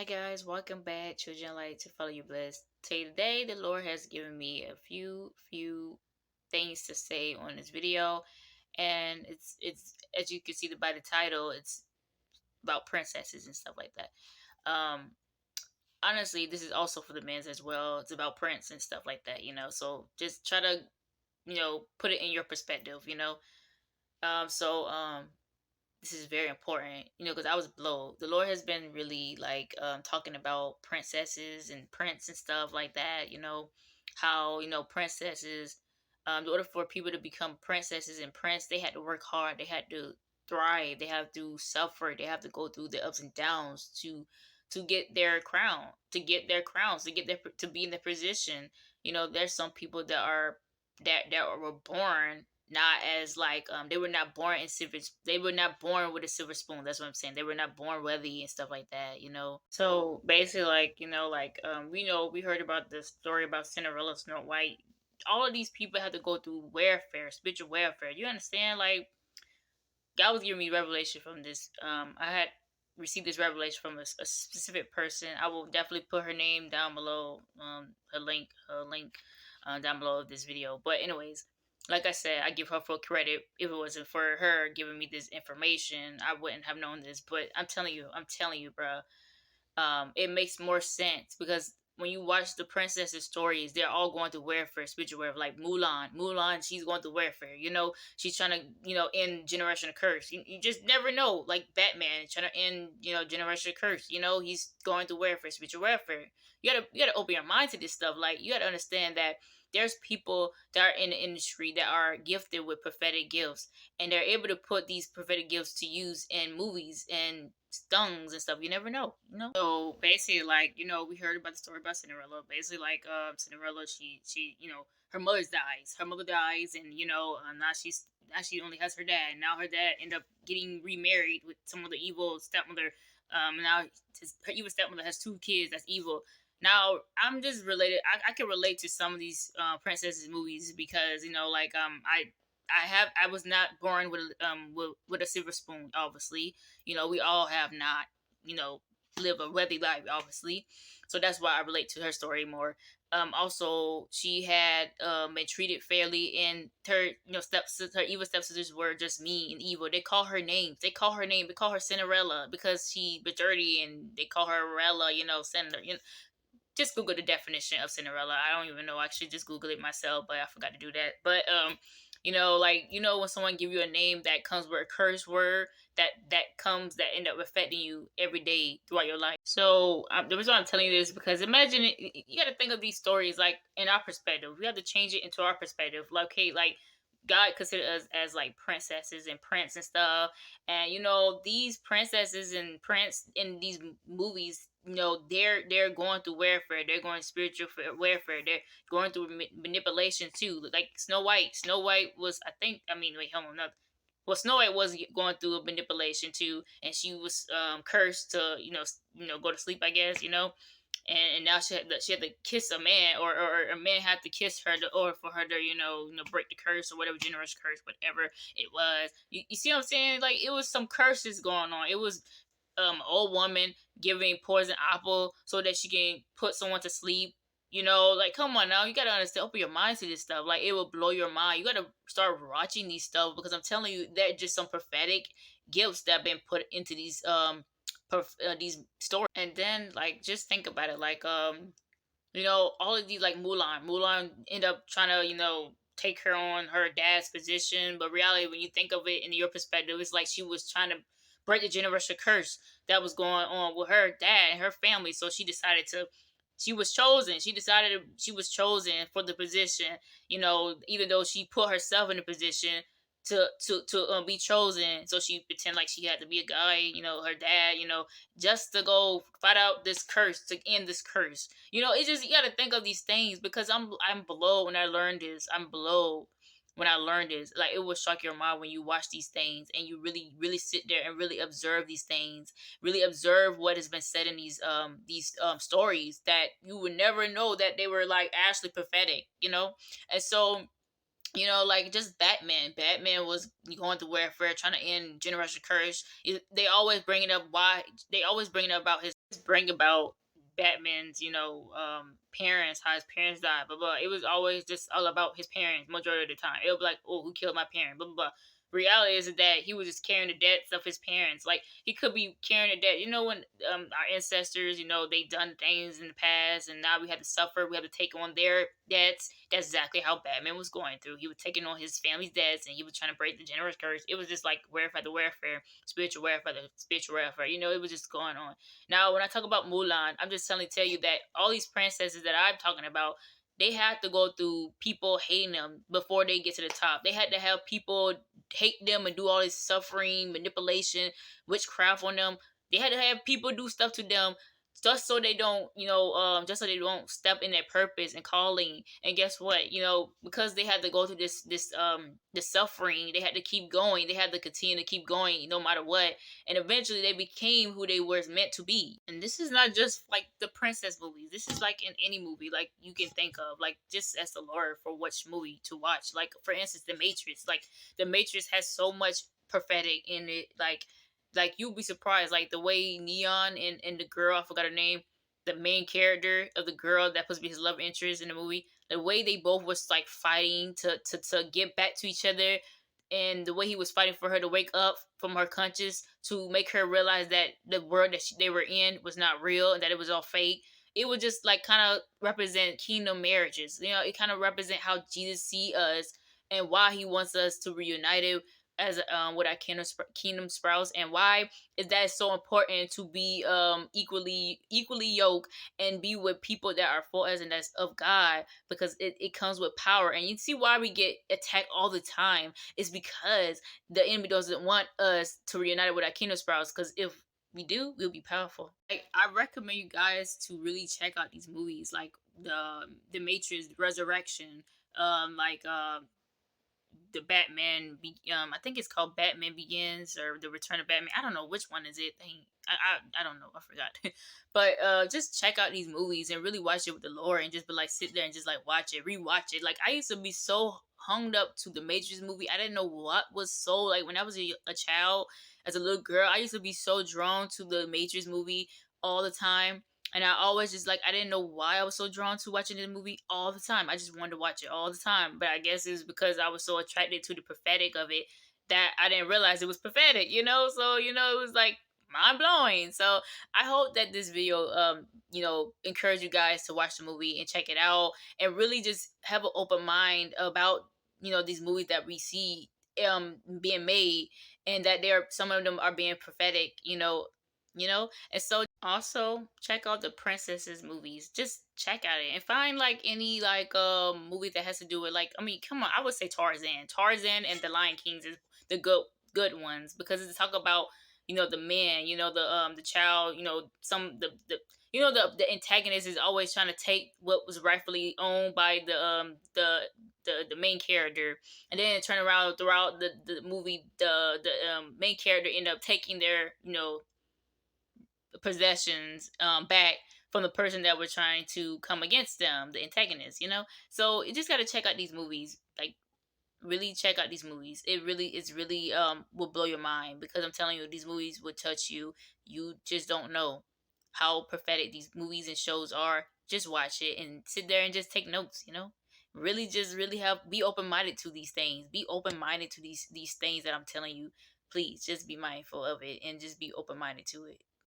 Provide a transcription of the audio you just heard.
Hi guys, welcome back. Children like to follow you blessed. Today the Lord has given me a few things to say on this video, and it's as you can see by the title, it's about princesses and stuff like that. Um, Honestly, this is also for the men's as well. It's about prince and stuff like that, So just try to put it in your perspective, So this is very important, because I was blown. The Lord has been really like talking about princesses and prince and stuff like that. How princesses, in order for people to become princesses and prince, they had to work hard. They had to thrive. They have to suffer. They have to go through the ups and downs to get their crown, to get their crowns, to get their to be in the position. There's some people that were born not as like they were not born in silver, they were not born with a silver spoon. That's what I'm saying. They were not born wealthy and stuff like that. So basically, like, we heard about the story about Cinderella, Snow White. All of these people had to go through warfare, spiritual warfare. You understand? Like, God was giving me revelation from this. I had received this revelation from a specific person. I will definitely put her name down below, her link down below of this video. But anyways, like I said, I give her full credit. If it wasn't for her giving me this information, I wouldn't have known this. But I'm telling you, bro, it makes more sense because when you watch the princesses stories, they're all going through warfare, spiritual warfare. Like Mulan, she's going through warfare. She's trying to, end generational curse. You just never know. Like Batman trying to end, generational curse. He's going through warfare, spiritual warfare. You gotta open your mind to this stuff. Like you gotta understand that there's people that are in the industry that are gifted with prophetic gifts, and they're able to put these prophetic gifts to use in movies and stungs and stuff. You never know. So basically, like, we heard about the story about Cinderella. Basically, like, Cinderella, she, her her mother dies, and now she only has her dad. Now her dad end up getting remarried with some of the evil stepmother. Now her evil stepmother has two kids that's evil. Now I'm just related. I can relate to some of these princesses movies because like I was not born with a silver spoon. Obviously, we all have not live a wealthy life, obviously. So that's why I relate to her story more. Also, she had been treated fairly, and her her evil stepsisters were just mean and evil. They call her names. They call her name. They call her Cinderella because she was dirty, and they call her Rella. Cinder. Just Google the definition of Cinderella. I don't even know. I should just Google it myself, but I forgot to do that. But like when someone give you a name that comes with a curse word, that end up affecting you every day throughout your life. So the reason I'm telling you this is because imagine it, you got to think of these stories like in our perspective. We have to change it into our perspective. Like, okay, like God considered us as like princesses and prince and stuff, and these princesses and prince in these movies, they're going through warfare. They're going spiritual warfare. They're going through manipulation too. Like Snow White. Snow White was, I think. I mean, wait, hold on. No. Well, Snow White was going through a manipulation too, and she was cursed to go to sleep. I guess and now she had to kiss a man, or a man had to kiss her, or for her to break the curse or whatever generous curse, whatever it was. You see what I'm saying? Like it was some curses going on. It was old woman giving poison apple so that she can put someone to sleep. Like come on now, you gotta understand, open your mind to this stuff. Like it will blow your mind. You gotta start watching these stuff because I'm telling you, they're just some prophetic gifts that have been put into these stories. And then like just think about it, like all of these, like Mulan end up trying to take her on her dad's position, but reality, when you think of it in your perspective, it's like she was trying to break the generational curse that was going on with her dad and her family. So she was chosen. She decided she was chosen for the position, even though she put herself in a position to be chosen. So she pretend like she had to be a guy, her dad, just to go fight out this curse, to end this curse. It's just, you got to think of these things because I'm below when I learned this. I'm below when I learned this. Like it will shock your mind when you watch these things and you really really sit there and really observe these things, really observe what has been said in these stories, that you would never know that they were like actually prophetic. And so like just Batman was going through warfare, trying to end generational curse. They always bring it up, why they always bring it up about his bring about Batman's, parents, how his parents died, blah blah. It was always just all about his parents majority of the time. It would be like, oh, who killed my parent, blah blah blah. Reality is that he was just carrying the debts of his parents. Like he could be carrying the debt. You know, when our ancestors, they done things in the past, and now we had to suffer. We had to take on their debts. That's exactly how Batman was going through. He was taking on his family's debts, and he was trying to break the generous curse. It was just like welfare the welfare, the spiritual welfare. It was just going on. Now, when I talk about Mulan, I'm just tell you that all these princesses that I'm talking about, they had to go through people hating them before they get to the top. They had to have people hate them and do all this suffering, manipulation, witchcraft on them. They had to have people do stuff to them just so they don't, just so they don't step in their purpose and calling. And guess what? Because they had to go through this suffering, they had to keep going. They had to continue to keep going no matter what, and eventually they became who they were meant to be. And this is not just like the princess movies. This is like in any movie like you can think of, like just as the lure for which movie to watch. Like for instance, The Matrix. Like The Matrix has so much prophetic in it. Like you'll be surprised, like the way Neon and the girl, I forgot her name, the main character of the girl that supposed to be his love interest in the movie, the way they both was like fighting to get back to each other, and the way he was fighting for her to wake up from her conscious, to make her realize that the world that they were in was not real and that it was all fake. It would just like kind of represent kingdom marriages. It kind of represent how Jesus see us and why he wants us to reunite it as with our kingdom spouse, and why is that so important to be equally yoked and be with people that are for us and that's of God, because it comes with power. And you see why we get attacked all the time is because the enemy doesn't want us to reunite with our kingdom spouse, because if we do, we'll be powerful. Like I recommend you guys to really check out these movies, like the Matrix Resurrection, like the Batman. I think it's called Batman Begins or The Return of Batman. I don't know which one is it. I don't know. I forgot. But just check out these movies and really watch it with the lore, and just be like sit there and just like watch it, rewatch it. Like I used to be so hung up to the Matrix movie. I didn't know what was so like when I was a child, as a little girl. I used to be so drawn to the Matrix movie all the time, and I always just like I didn't know why I was so drawn to watching the movie all the time. I just wanted to watch it all the time. But I guess it's because I was so attracted to the prophetic of it that I didn't realize it was prophetic. So it was like mind blowing. So I hope that this video encourage you guys to watch the movie and check it out, and really just have an open mind about these movies that we see being made, and that some of them are being prophetic. And so also check out the princesses movies. Just check out it and find like any like movie that has to do with, like, I mean, come on, I would say Tarzan and the Lion Kings is the good ones, because it's talk about the man, the child, some the the antagonist is always trying to take what was rightfully owned by the main character, and then turn around throughout the movie, the main character end up taking their possessions back from the person that were trying to come against them, the antagonist. So you just got to check out these movies, like really check out these movies. It's really will blow your mind, because I'm telling you, these movies will touch you. You just don't know how prophetic these movies and shows are. Just watch it and sit there and just take notes. Really, just really be open minded to these things. Be open minded to these things that I'm telling you. Please just be mindful of it and just be open minded to it.